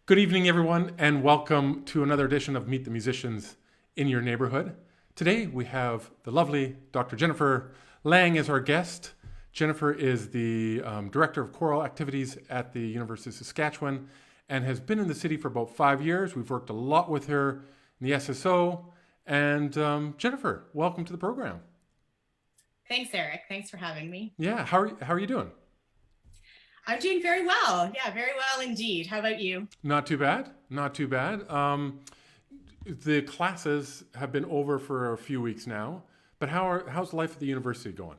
Good evening, everyone, and welcome to another edition of Meet the Musicians in Your Neighborhood. Today we have the lovely Dr. Jennifer Lang as our guest. Jennifer is the Director of Choral Activities at the University of Saskatchewan and has been in the city for about 5 years. We've worked a lot with her in the SSO. And Jennifer, welcome to the program. Thanks, Eric. Thanks for having me. Yeah, how are you doing? I'm doing very well. Yeah, very well indeed. How about you? Not too bad. Not too bad. The classes have been over for a few weeks now, but how's life at the university going?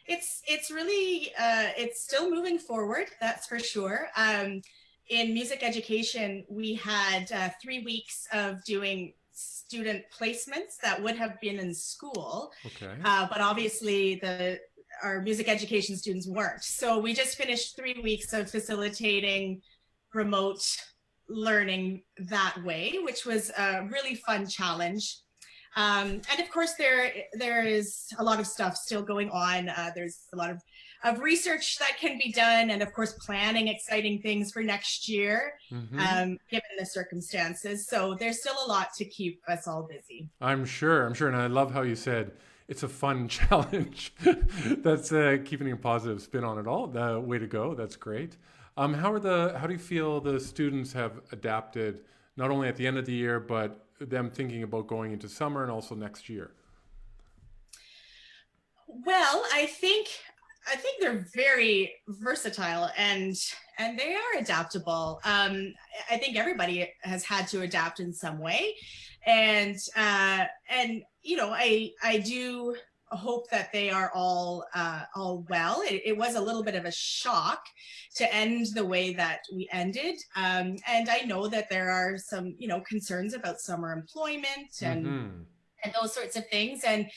It's really it's still moving forward. That's for sure. In music education, we had 3 weeks of doing student placements that would have been in school, Okay. but obviously the our music education students weren't. So we just finished 3 weeks of facilitating remote learning that way, which was a really fun challenge. And of course, there is a lot of stuff still going on. There's a lot of research that can be done, and of course, planning exciting things for next year, Mm-hmm. given the circumstances. So there's still a lot to keep us all busy. I'm sure, and I love how you said it's a fun challenge. That's keeping a positive spin on it all. The way to go. That's great. How do you feel the students have adapted, not only at the end of the year, but them thinking about going into summer and also next year? Well, I think they're very versatile and they are adaptable. I think everybody has had to adapt in some way, and I do hope that they are all well. It was a little bit of a shock to end the way that we ended, and I know that there are some concerns about summer employment Mm-hmm. and those sorts of things, and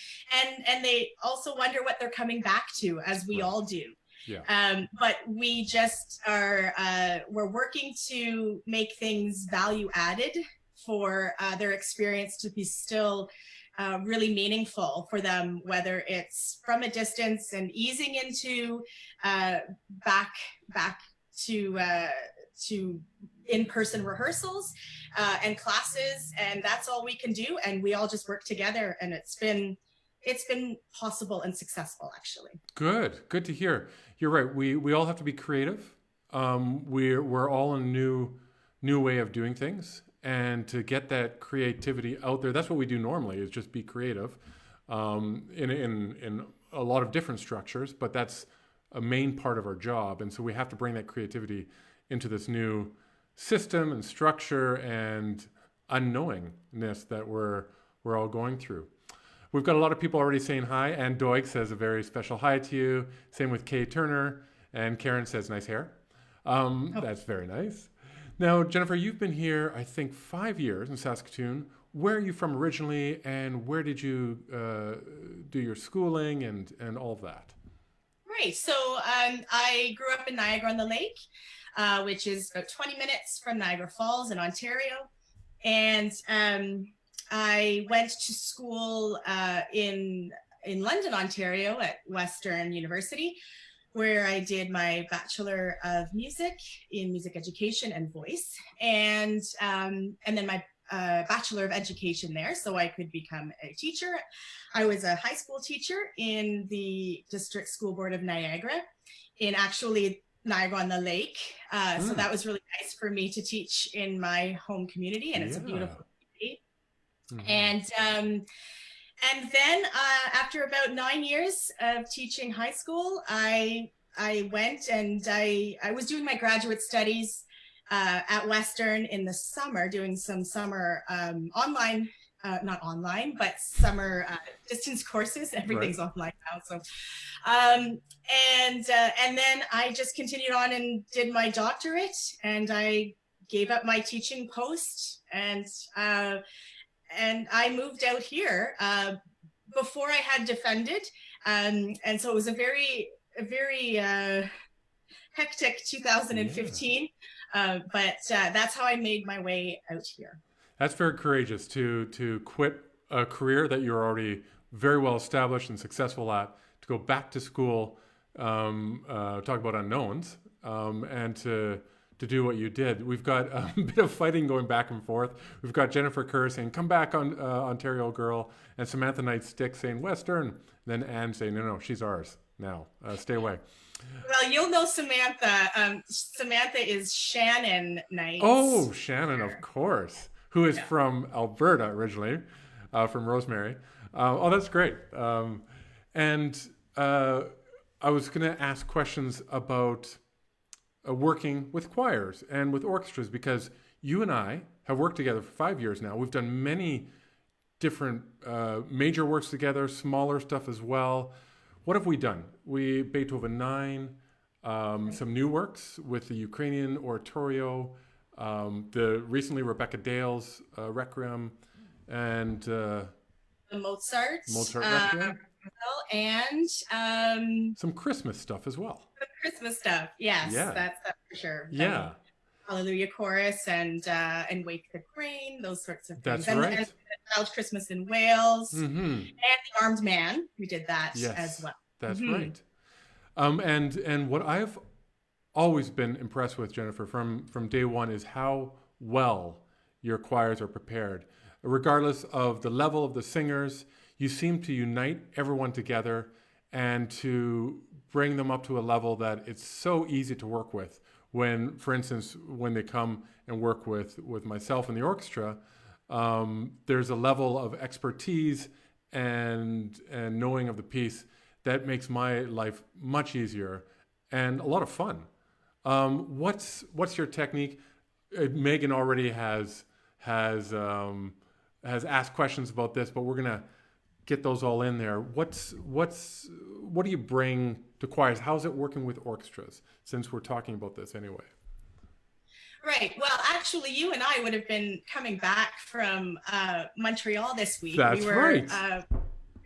they also wonder what they're coming back to, as we Right. all do. Yeah. But we just are we're working to make things value added for their experience to be still really meaningful for them, whether it's from a distance and easing into uh, back back to in-person rehearsals and classes, and that's all we can do, and we all just work together, and it's been possible and successful, actually. Good to hear. You're right. We all have to be creative. We're all in a new way of doing things, and to get that creativity out there, that's what we do normally is just be creative, in a lot of different structures. But that's a main part of our job, and so we have to bring that creativity into this new system and structure and unknowingness that we're all going through. We've got a lot of people already saying hi. Ann Doig says a very special hi to you. Same with Kay Turner. And Karen says nice hair. Oh, That's very nice. Now, Jennifer, you've been here, I think, 5 years in Saskatoon. Where are you from originally, and where did you do your schooling and all of that? great. So I grew up in Niagara on the Lake, which is about 20 minutes from Niagara Falls in Ontario. And I went to school in London, Ontario, at Western University, where I did my Bachelor of Music in Music Education and Voice, and then my Bachelor of Education there, so I could become a teacher. I was a high school teacher in the District School Board of Niagara, in actually Niagara on the Lake. So Mm, that was really nice for me to teach in my home community, and it's a yeah. beautiful community. Hmm. And then after about 9 years of teaching high school, I went and I was doing my graduate studies at Western in the summer, doing some summer online. Not online, but summer distance courses. Right. Everything's online now, so and then I just continued on and did my doctorate, and I gave up my teaching post, and I moved out here before I had defended, and so it was a very hectic Yeah. 2015, but that's how I made my way out here. That's very courageous to quit a career that you're already very well established and successful at, to go back to school, talk about unknowns, and to to do what you did. We've got a bit of fighting going back and forth. We've got Jennifer Kerr saying, "Come back on Ontario girl," and Samantha Knight Stick saying, "Western." Then Anne saying, "No, she's ours now. Stay away." Well, you'll know Samantha. Samantha is Shannon Knight. Oh, Shannon, of course, who is from Alberta originally, from Rosemary. Oh, that's great. And I was going to ask questions about working with choirs and with orchestras, because you and I have worked together for 5 years now. We've done many different major works together, smaller stuff as well. What have we done? Beethoven 9, some new works with the Ukrainian Oratorio, the recently Rebecca Dale's Requiem, and the Mozart Requiem, and some Christmas stuff as well. The Christmas stuff, yes, that's for sure. Yeah, Hallelujah Chorus and Wake the Crane, those sorts of things. That's right. And Wild Christmas in Wales, mm-hmm. and The Armed Man. We did that as well. That's right. And what I've always been impressed with, Jennifer, from day one, is how well your choirs are prepared. Regardless of the level of the singers, you seem to unite everyone together and to bring them up to a level that it's so easy to work with. When, for instance, when they come and work with myself in the orchestra, there's a level of expertise and knowing of the piece that makes my life much easier and a lot of fun. What's your technique? Megan already has asked questions about this, but we're gonna get those all in there. What do you bring to choirs? How's it working with orchestras, since we're talking about this anyway? Right. Well, actually, you and I would have been coming back from Montreal this week. That's right.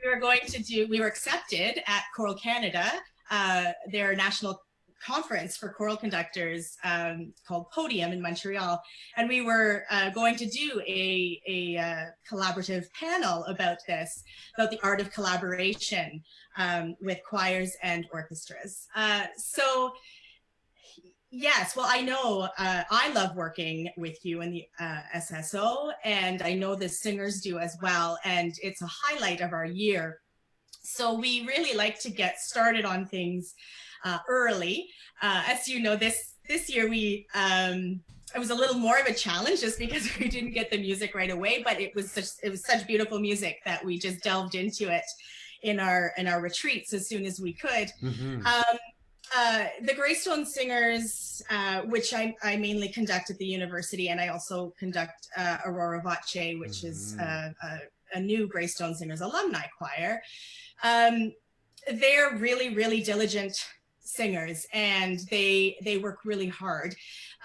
We were accepted at Choral Canada, their national conference for choral conductors, called Podium in Montreal, and we were going to do a collaborative panel about the art of collaboration with choirs and orchestras. So yes, well, I know I love working with you in the SSO, and I know the singers do as well, and it's a highlight of our year. So we really like to get started on things early. As you know, this year it was a little more of a challenge just because we didn't get the music right away, but it was such beautiful music that we just delved into it in our retreats as soon as we could. Mm-hmm. The Greystone Singers, which I mainly conduct at the university, and I also conduct Aurora Voce, which is a new Greystone Singers alumni choir. They're really, really diligent singers, and they work really hard.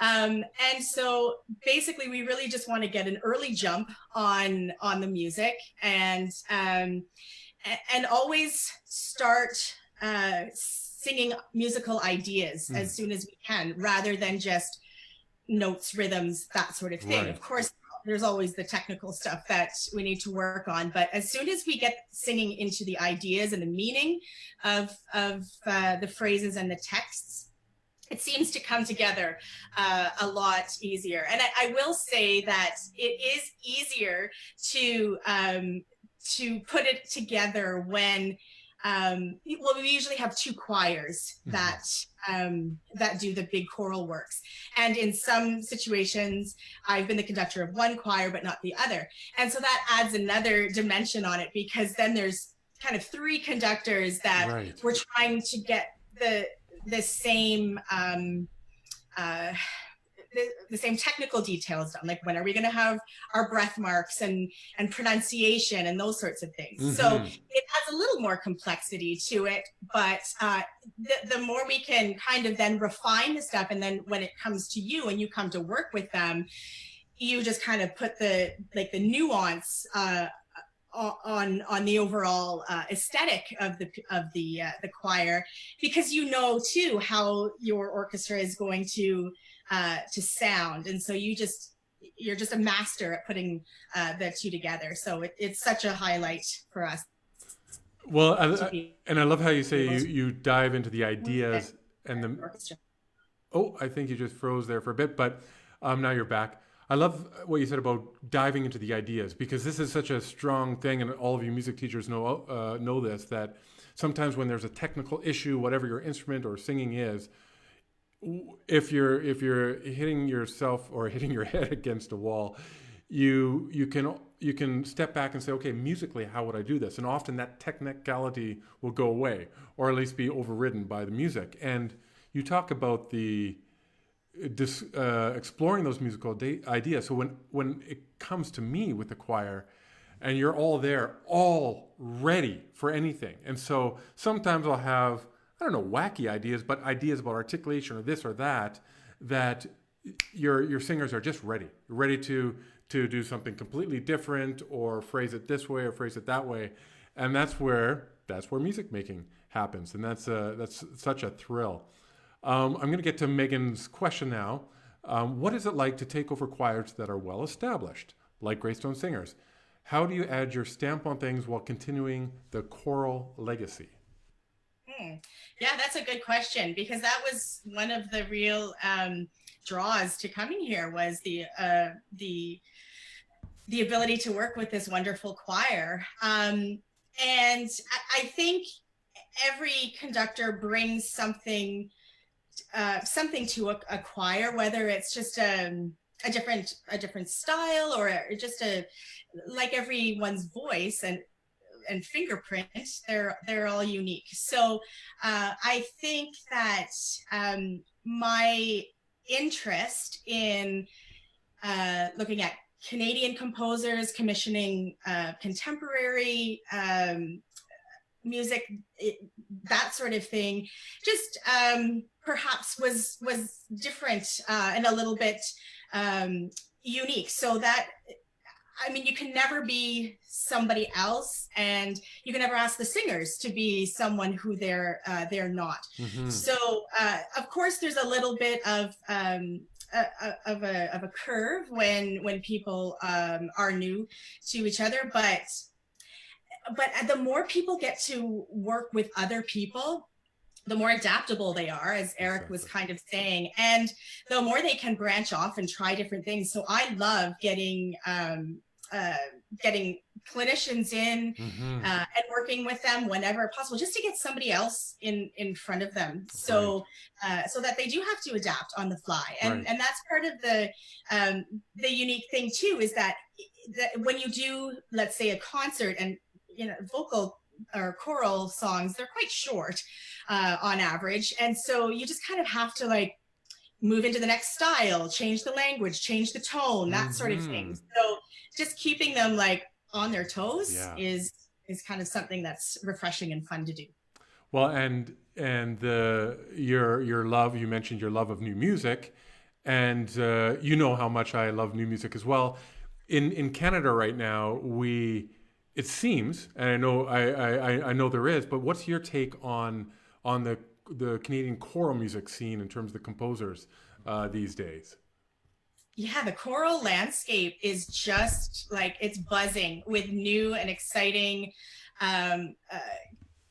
And so basically we really just want to get an early jump on the music, and always start singing musical ideas as soon as we can, rather than just notes, rhythms, that sort of thing. Right. Of course, there's always the technical stuff that we need to work on, but as soon as we get singing into the ideas and the meaning of the phrases and the texts, it seems to come together a lot easier. And I will say that it is easier to put it together when we usually have two choirs that do the big choral works, and in some situations I've been the conductor of one choir but not the other, and so that adds another dimension on it, because then there's kind of three conductors that we're trying to get the same the same technical details done, like when are we going to have our breath marks and pronunciation and those sorts of things. Mm-hmm. So it has a little more complexity to it, but the more we can kind of then refine the stuff, and then when it comes to you and you come to work with them, you just kind of put the nuance on the overall aesthetic of the choir, because you know too how your orchestra is going to sound, and so you're just a master at putting the two together. So it's such a highlight for us. Well, and I love how you say you dive into the ideas and the orchestra. Oh, I think you just froze there for a bit, but now you're back. I love what you said about diving into the ideas, because this is such a strong thing, and all of you music teachers know this, that sometimes when there's a technical issue, whatever your instrument or singing is, if you're hitting yourself or hitting your head against a wall, you can step back and say, okay, musically, how would I do this? And often that technicality will go away, or at least be overridden by the music. And you talk about exploring those musical ideas. So when it comes to me with the choir, and you're all there, all ready for anything, and so sometimes I'll have, I don't know, wacky ideas, but ideas about articulation or this or that, that your singers are just ready to do something completely different, or phrase it this way or phrase it that way, and that's where music making happens, and that's such a thrill. I'm going to get to Megan's question now. What is it like to take over choirs that are well established, like Greystone Singers? How do you add your stamp on things while continuing the choral legacy? Yeah, that's a good question, because that was one of the real draws to coming here, was the ability to work with this wonderful choir. And I think every conductor brings something to a choir, whether it's just a different style, or just like everyone's voice and fingerprint, they're all unique. So I think that my interest in looking at Canadian composers, commissioning contemporary music, that sort of thing, just perhaps was different and a little bit unique. So that, I mean, you can never be somebody else, and you can never ask the singers to be someone who they're not. Mm-hmm. So of course, there's a little bit of a curve when people are new to each other, but the more people get to work with other people, the more adaptable they are, as Eric was kind of saying, and the more they can branch off and try different things. So I love getting clinicians in and working with them whenever possible, just to get somebody else in front of them, so so that they do have to adapt on the fly. And that's part of the unique thing too, is that when you do, let's say, a concert, and vocal or choral songs, they're quite short on average, and so you just kind of have to like move into the next style, change the language, change the tone, that sort of thing. So just keeping them like on their toes is kind of something that's refreshing and fun to do. Well, and your love, you mentioned your love of new music, and you know how much I love new music as well. In Canada right now, it seems, and I know there is, but what's your take on the Canadian choral music scene in terms of the composers these days? Yeah, the choral landscape is just like, it's buzzing with new and exciting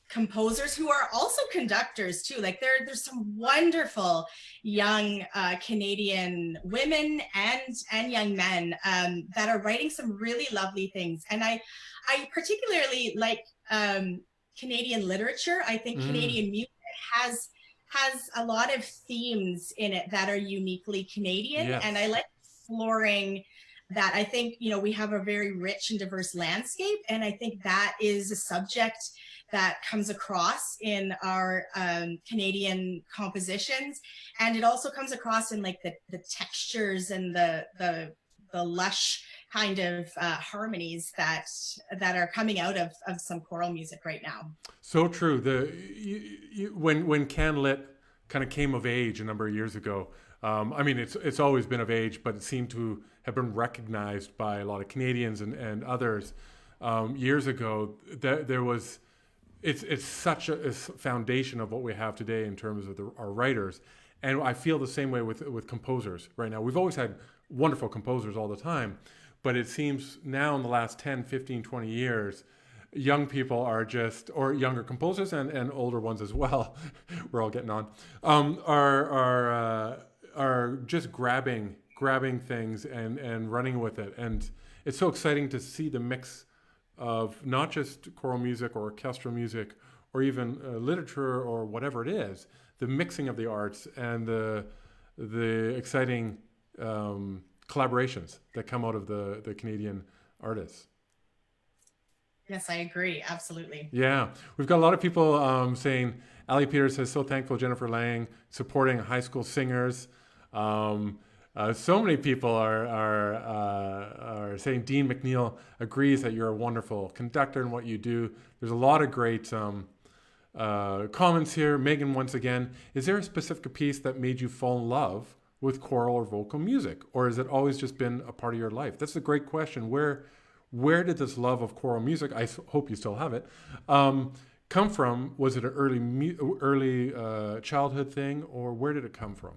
composers who are also conductors too. Like there's some wonderful young Canadian women and young men that are writing some really lovely things. And I particularly like Canadian literature. I think Canadian music has a lot of themes in it that are uniquely Canadian, and I like exploring that. I think we have a very rich and diverse landscape, and I think that is a subject that comes across in our Canadian compositions, and it also comes across in like the textures and the lush kind of harmonies that are coming out of some choral music right now. So true. When CanLit kind of came of age a number of years ago, I mean, it's always been of age, but it seemed to have been recognized by a lot of Canadians and others years ago. There was, it's such a foundation of what we have today in terms of our writers, and I feel the same way with composers right now. We've always had wonderful composers all the time, but it seems now in the last 10, 15, 20 years, young people are just, or younger composers and older ones as well, we're all getting on, are just grabbing things and running with it. And it's so exciting to see the mix of not just choral music or orchestral music or even literature or whatever it is, the mixing of the arts and the exciting collaborations that come out of the Canadian artists. Yes, I agree. Absolutely. Yeah, we've got a lot of people saying, Ali Peters says, so thankful Jennifer Lang supporting high school singers. So many people are saying Dean McNeil agrees that you're a wonderful conductor in what you do. There's a lot of great comments here. Megan, once again, is there a specific piece that made you fall in love with choral or vocal music, or has it always just been a part of your life? That's a great question. Where did this love of choral music, I hope you still have it, come from? Was it an early childhood thing, or where did it come from?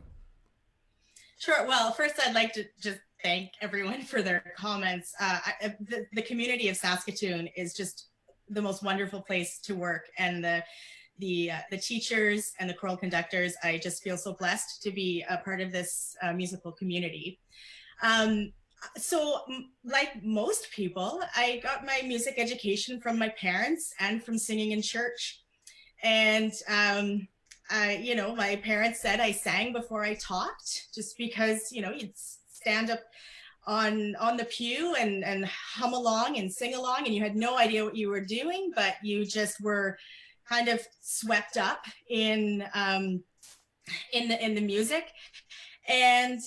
Sure. Well, first, I'd like to just thank everyone for their comments. The community of Saskatoon is just the most wonderful place to work, and the teachers and the choral conductors, I just feel so blessed to be a part of this musical community. So like most people, I got my music education from my parents and from singing in church. And, my parents said I sang before I talked, just because, you'd stand up on the pew and hum along and sing along, and you had no idea what you were doing, but you just were kind of swept up in the music. And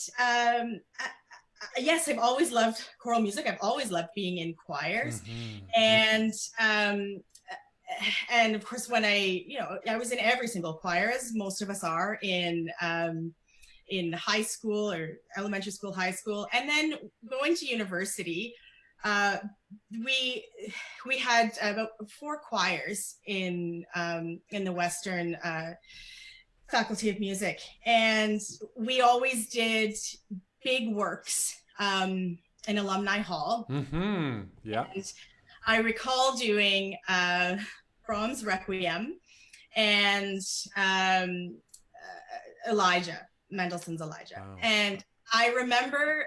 yes, I've always loved choral music. I've always loved being in choirs. Mm-hmm. And of course, when I was in every single choir, as most of us are in high school or elementary school, high school, and then going to university, we had about 4 choirs in the Western Faculty of Music, and we always did big works in Alumni Hall. Mm-hmm. Yeah. And I recall doing Brahms' Requiem and Mendelssohn's Elijah. Wow. And I remember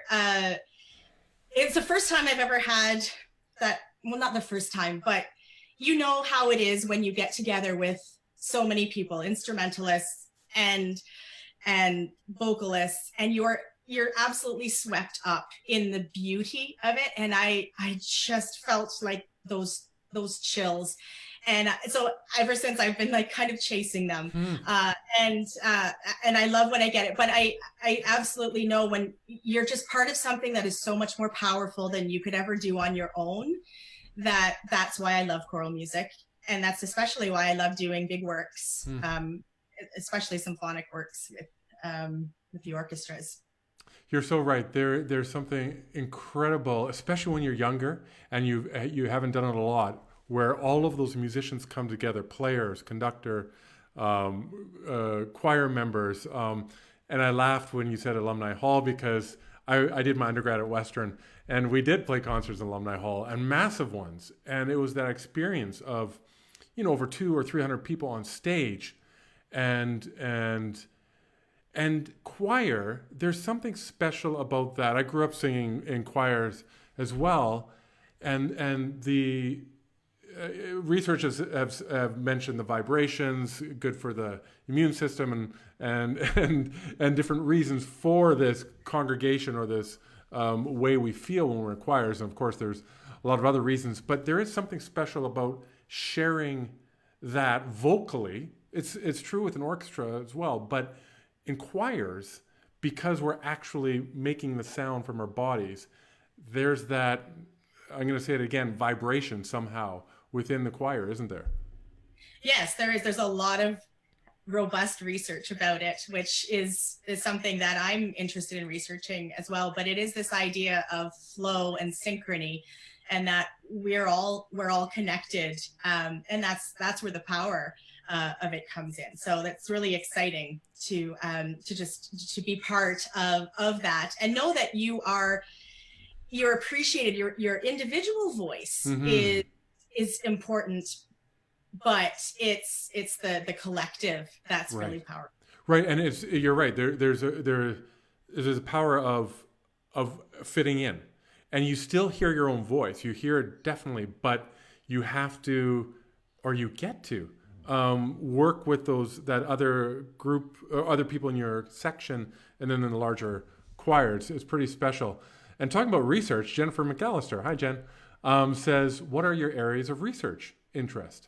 it's the first time I've ever had that, well, not the first time, but you know how it is when you get together with so many people, instrumentalists and vocalists, and you're absolutely swept up in the beauty of it. And I just felt like those chills. And so ever since, I've been like kind of chasing them. And I love when I get it, but I absolutely know when you're just part of something that is so much more powerful than you could ever do on your own, that's why I love choral music. And that's especially why I love doing big works, especially symphonic works with the orchestras. You're so right. There's something incredible, especially when you're younger and you haven't done it a lot, where all of those musicians come together, players, conductor, choir members. And I laughed when you said Alumni Hall, because I did my undergrad at Western, and we did play concerts in Alumni Hall, and massive ones. And it was that experience of, over 200 or 300 people on stage, and choir. There's something special about that. I grew up singing in choirs as well, and the researchers have mentioned the vibrations, good for the immune system, and different reasons for this congregation or this way we feel when we're in choirs. And of course, there's a lot of other reasons, but there is something special about sharing that vocally. It's true with an orchestra as well, but in choirs, because we're actually making the sound from our bodies, there's that, I'm going to say it again, vibration somehow within the choir, isn't there? Yes, there is. There's a lot of robust research about it, which is something that I'm interested in researching as well. But it is this idea of flow and synchrony, and that we're all connected, and that's where the power of it comes in. So that's really exciting to be part of that, and know that you're appreciated. Your individual voice is important, but it's the collective that's Right. really powerful. Right, and you're right. There's a power of fitting in, and you still hear your own voice. You hear it definitely, but you have to, or you get to, work with that other group or other people in your section, and then in the larger choir. It's pretty special. And talking about research, Jennifer McAllister, hi Jen, says, "What are your areas of research interest?"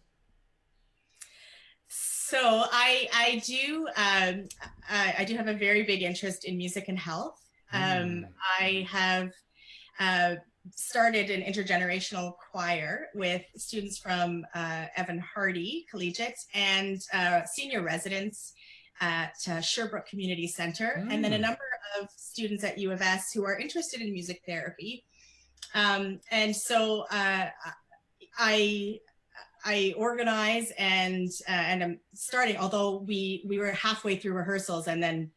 So I do have a very big interest in music and health. I have started an intergenerational choir with students from Evan Hardy Collegiate and senior residents at Sherbrooke Community Center, and then a number of students at U of S who are interested in music therapy. And so I organize and I'm starting, although we were halfway through rehearsals and then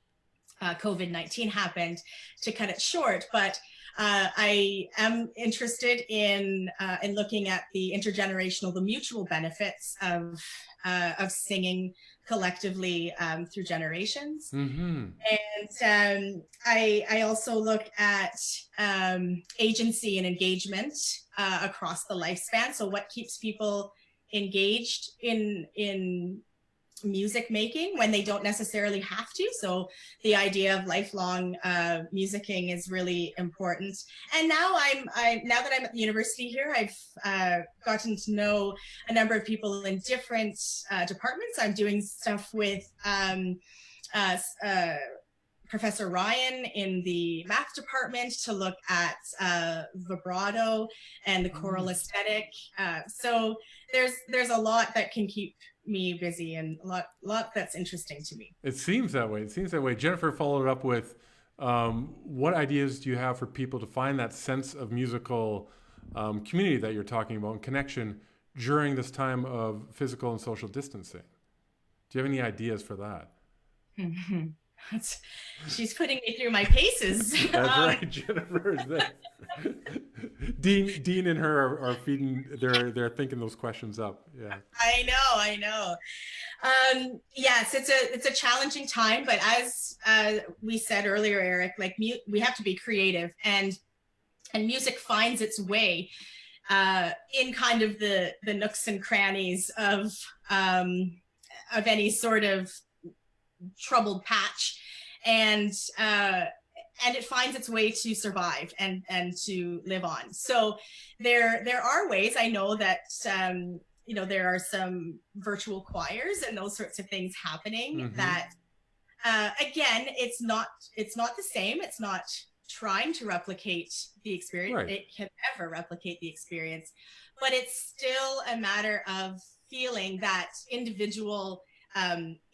COVID-19 happened to cut it short, but I am interested in looking at the intergenerational, the mutual benefits of singing collectively through generations. And I also look at agency and engagement across the lifespan. So what keeps people engaged in music making when they don't necessarily have to. So the idea of lifelong musicking is really important. And now now that I'm at the university here, I've gotten to know a number of people in different departments. I'm doing stuff with Professor Ryan in the math department to look at vibrato and the choral aesthetic. So there's a lot that can keep me busy and a lot that's interesting to me. It seems that way. Jennifer followed up with, what ideas do you have for people to find that sense of musical community that you're talking about and connection during this time of physical and social distancing? Do you have any ideas for that? She's putting me through my paces. That's right, Jennifer. Dean and her are feeding. They're thinking those questions up. Yeah. I know. Yes, it's a challenging time, but as we said earlier, Eric, like we have to be creative, and music finds its way in kind of the nooks and crannies of any sort of troubled patch, and it finds its way to survive and to live on. So there are ways. I know that there are some virtual choirs and those sorts of things happening that again, it's not the same. It's not trying to replicate the experience. Right. It can never replicate the experience, but it's still a matter of feeling that individual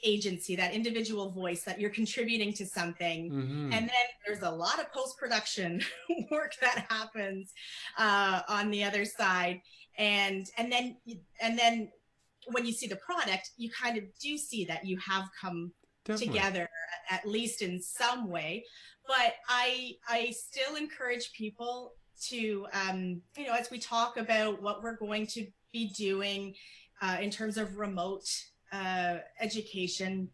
agency, that individual voice, that you're contributing to something. And then there's a lot of post-production work that happens on the other side. And then when you see the product, you kind of do see that you have come together, at least in some way. But I still encourage people to, as we talk about what we're going to be doing in terms of remote education,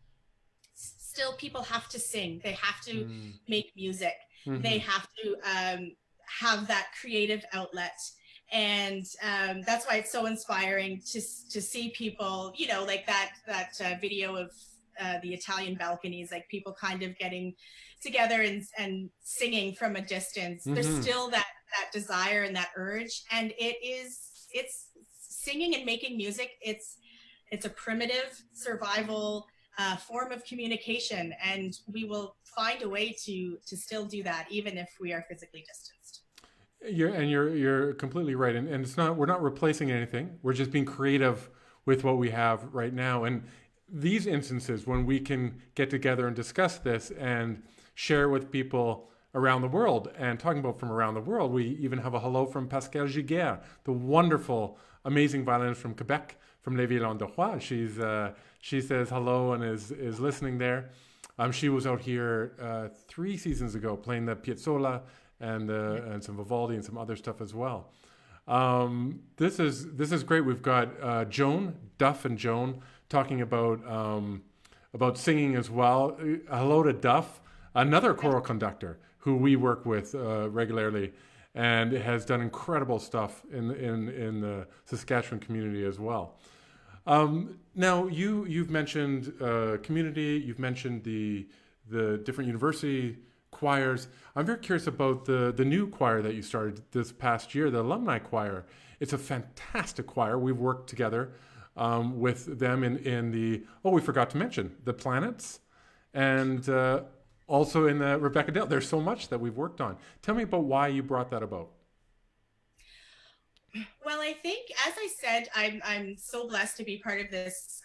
still people have to sing. They have to make music. They have to have that creative outlet. And that's why it's so inspiring to see people, like that video of the Italian balconies, like people kind of getting together and singing from a distance. There's still that desire and that urge. And it's singing and making music. It's a primitive survival form of communication, and we will find a way to still do that, even if we are physically distanced. You're completely right, and it's not, we're not replacing anything. We're just being creative with what we have right now. And these instances, when we can get together and discuss this and share with people around the world, and talking about from around the world, we even have a hello from Pascal Giguère, the wonderful, amazing violinist from Quebec, from Les Villes-en-Droit. She says hello and is listening there. She was out here 3 seasons ago playing the Piazzolla and some Vivaldi and some other stuff as well. This is great. We've got Joan, Duff, and Joan talking about singing as well. Hello to Duff, another choral conductor who we work with regularly, and has done incredible stuff in the Saskatchewan community as well. Now you've mentioned community. You've mentioned the different university choirs. I'm very curious about the new choir that you started this past year, the alumni choir. It's a fantastic choir. We've worked together with them in the, we forgot to mention, the Planets, and also in the Rebecca Dale. There's so much that we've worked on. Tell me about why you brought that about. Well, I think, as I said, I'm so blessed to be part of this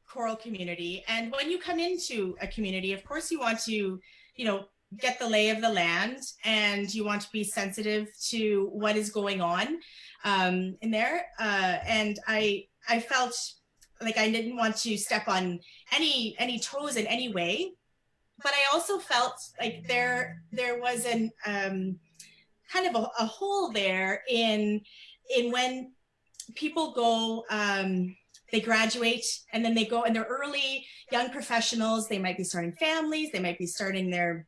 choral community. And when you come into a community, of course, you want to, get the lay of the land, and you want to be sensitive to what is going on in there. And I felt like I didn't want to step on any toes in any way, but I also felt like there was an kind of a hole there in when people go, they graduate and then they go, and they're early young professionals. They might be starting families. They might be starting their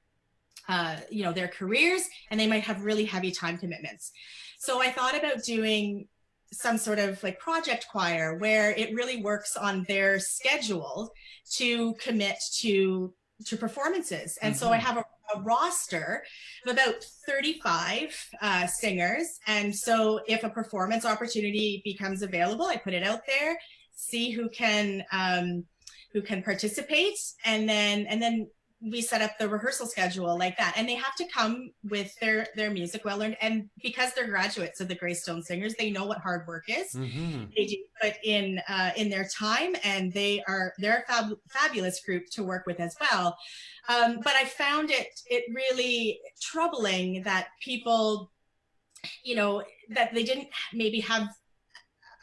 careers, and they might have really heavy time commitments. So I thought about doing some sort of like project choir where it really works on their schedule to commit to performances. And so I have a roster of about 35 singers. And so if a performance opportunity becomes available, I put it out there, see who can participate, and then we set up the rehearsal schedule like that. And they have to come with their music well learned. And because they're graduates of the Greystone Singers, they know what hard work is. Mm-hmm. They do put in their time, and they're a fabulous group to work with as well. But I found it really troubling that people, that they didn't maybe have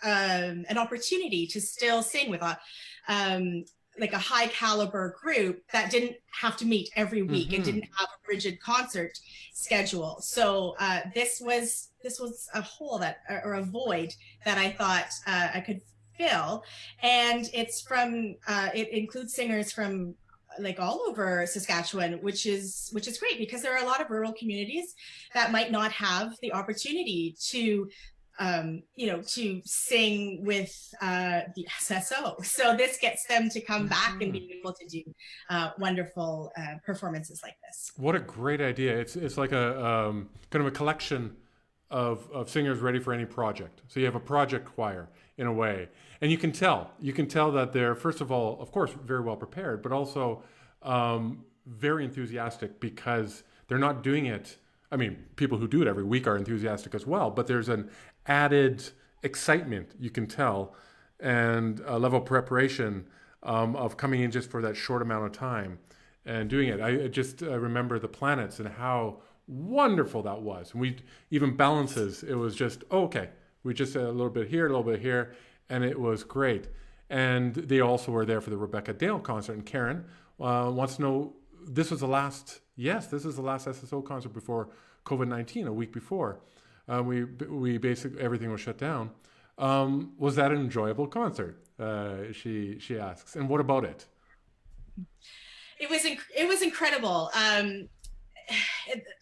an opportunity to still sing with like a high caliber group that didn't have to meet every week. Mm-hmm. And didn't have a rigid concert schedule. So this was a hole or a void that I thought I could fill. And it's from it includes singers from like all over Saskatchewan, which is great, because there are a lot of rural communities that might not have the opportunity to to sing with the SSO. So this gets them to come back and be able to do wonderful performances like this. What a great idea. It's like a kind of a collection of singers ready for any project. So you have a project choir in a way. And you can tell that they're, first of all, of course, very well prepared, but also very enthusiastic, because they're not doing it. I mean, people who do it every week are enthusiastic as well, but there's an added excitement, you can tell, and a level of preparation of coming in just for that short amount of time and doing it. I just remember the Planets and how wonderful that was. And we even balances, it was just, okay, we just a little bit here, and it was great. And they also were there for the Rebecca Dale concert. And Karen wants to know, this was the last SSO concert before COVID-19, a week before. We basically, everything was shut down. Was that an enjoyable concert? She asks. And what about it? It was incredible.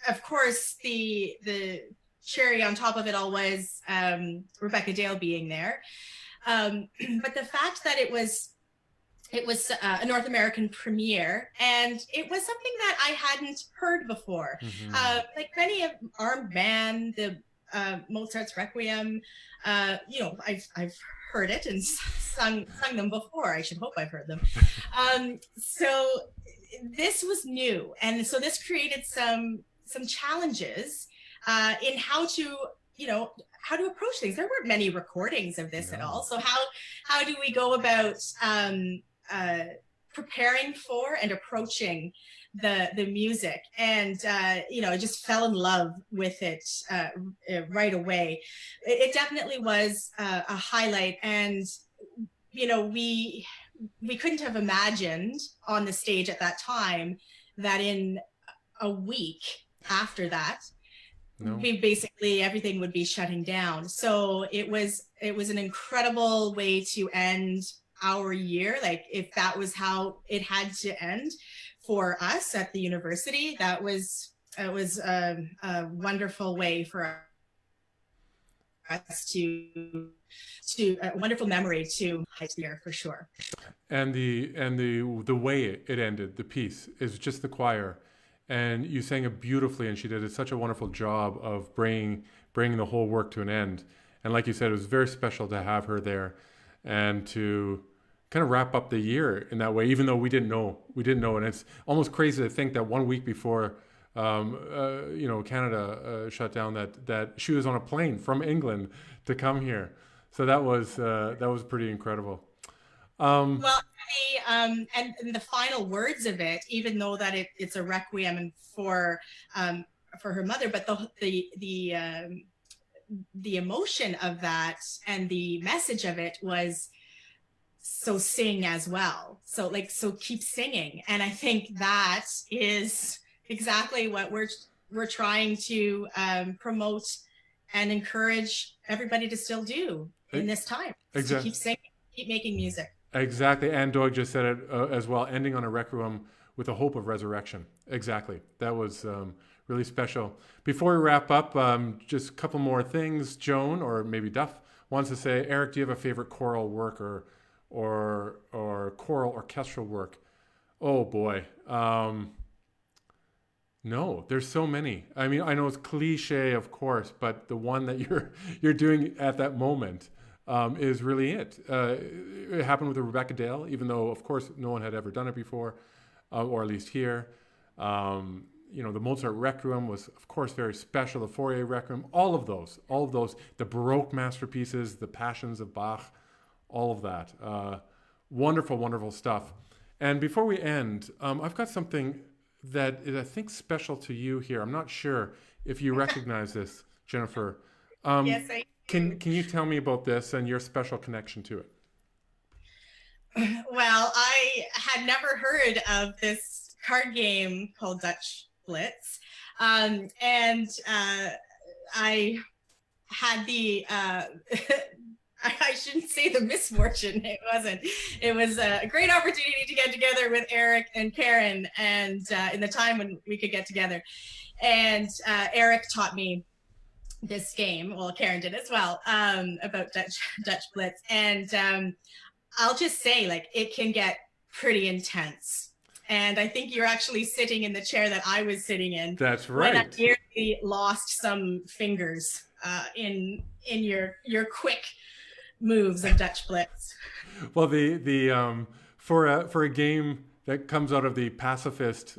Of course, the cherry on top of it all was Rebecca Dale being there. But the fact that it was a North American premiere, and it was something that I hadn't heard before. Mm-hmm. Like many of Armed Man, the Mozart's Requiem, I've heard it and sung them before. I should hope I've heard them. So this was new, and so this created some challenges in how to approach things. There weren't many recordings of this at all. So how do we go about preparing for and approaching the music? And I just fell in love with it right away. It definitely was a highlight, and we couldn't have imagined on the stage at that time that in a week after that No. basically everything would be shutting down. So it was an incredible way to end our year. Like if that was how it had to end for us at the university, it was a wonderful way for us to a wonderful memory to here for sure. And the way it ended, the piece is just the choir, and you sang it beautifully, and she did such a wonderful job of bringing the whole work to an end. And like you said, it was very special to have her there, and to kind of wrap up the year in that way. Even though we didn't know, and it's almost crazy to think that 1 week before, Canada shut down, that she was on a plane from England to come here. So that was pretty incredible. Well, and the final words of it, even though that it's a requiem for her mother, but the emotion of that and the message of it was, so sing as well. So keep singing. And I think that is exactly what we're trying to promote and encourage everybody to still do in this time. Exactly. To keep singing, keep making music. Exactly. And Doig just said it as well, ending on a requiem with a hope of resurrection. Exactly. That was really special. Before we wrap up, just a couple more things. Joan, or maybe Duff, wants to say, Eric, do you have a favorite choral work or choral orchestral work? Oh boy. No, there's so many. I mean, I know it's cliche, of course, but the one that you're doing at that moment is really it. It happened with Rebecca Dale, even though, of course, no one had ever done it before, or at least here. The Mozart Requiem was, of course, very special. The Fourier Requiem, all of those, the Baroque masterpieces, the Passions of Bach, all of that. Wonderful, wonderful stuff. And before we end, I've got something that is, I think, special to you here. I'm not sure if you recognize this, Jennifer. Yes, I Can you tell me about this and your special connection to it? Well, I had never heard of this card game called Dutch Blitz. And I had the, I shouldn't say the misfortune, it wasn't. It was a great opportunity to get together with Eric and Karen, and in the time when we could get together. And Eric taught me this game, well, Karen did as well, about Dutch Blitz. And I'll just say, like, it can get pretty intense. And I think you're actually sitting in the chair that I was sitting in. That's right. When I nearly lost some fingers in your quick moves of Dutch Blitz. Well, the for a game that comes out of the pacifist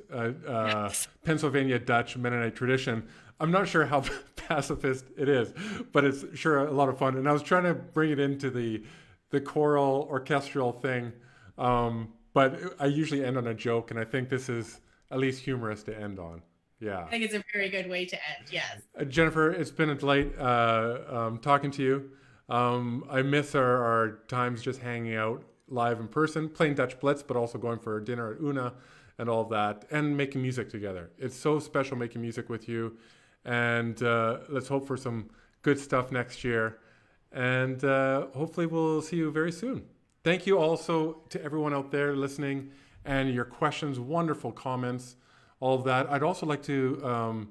Pennsylvania Dutch Mennonite tradition, I'm not sure how pacifist it is, but it's sure a lot of fun. And I was trying to bring it into the choral orchestral thing, but I usually end on a joke, and I think this is at least humorous to end on. Yeah, I think it's a very good way to end. Yes. Jennifer, it's been a delight talking to you. I miss our times just hanging out live in person, playing Dutch Blitz, but also going for dinner at Una and all of that, and making music together. It's so special making music with you, and let's hope for some good stuff next year. And hopefully we'll see you very soon. Thank you also to everyone out there listening, and your questions, wonderful comments, all of that. I'd also like to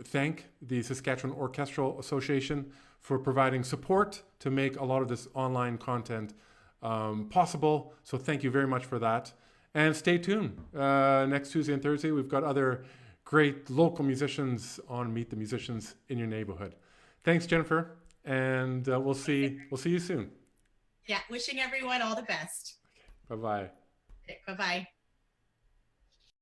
thank the Saskatchewan Orchestral Association for providing support to make a lot of this online content possible. So thank you very much for that. And stay tuned. Next Tuesday and Thursday, we've got other great local musicians on Meet the Musicians in Your Neighborhood. Thanks, Jennifer. And we'll see you soon. Yeah, wishing everyone all the best. Bye-bye. Okay, bye-bye.